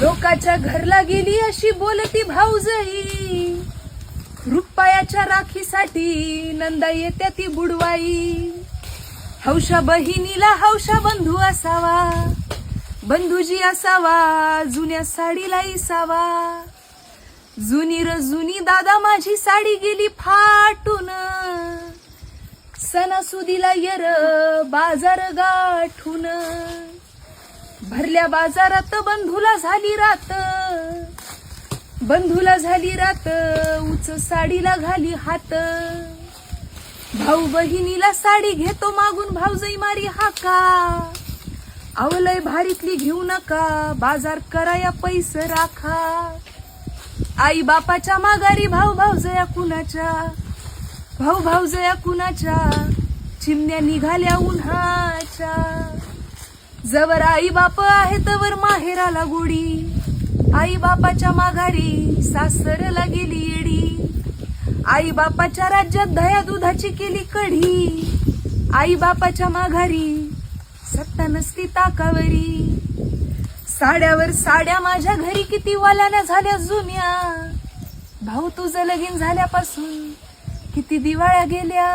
लोकाच्या घरला गेली अशी बोलती भाऊजई, रुपयाच्या राखीसाठी नंदा येत्या ती बुडवाई. हौशा बहिणीला हौशा बंधू असावा, बंधूजी असावा जुन्या साडीला इसावा. जुनी र जुनी दादा माझी साडी गेली फाटून, सणासुदीला येर बाजार गाठून. भरल्या बाजारात बंधूला झाली रात, बंधूला झाली रात उच साडीला घाली हात. भाऊ बहिणीला साडी घेतो मागून भाऊजई मारी हाका, आवलय भारीतली घेऊ नका बाजार कराया पैसे राखा. आई बापाच्या माघारी भाऊ भाऊजया कुणाच्या, भाऊ भाऊजया कुणाच्या चिमण्या निघाल्या उन्हाच्या. जवर आई बाप आहे तवर माहेराला गोडी, आई बापाच्या माघारी सासरला गेली येडी. आई बापाच्या राज्यात दया दुधाची केली कढी, आई बापाच्या माघारी सत्ता नसती ताकावरी. साड्यावर साड्या माझ्या घरी किती वाल्याना झाल्या जुन्या, भाऊ तुझं लगीन झाल्यापासून किती दिवाळ्या गेल्या.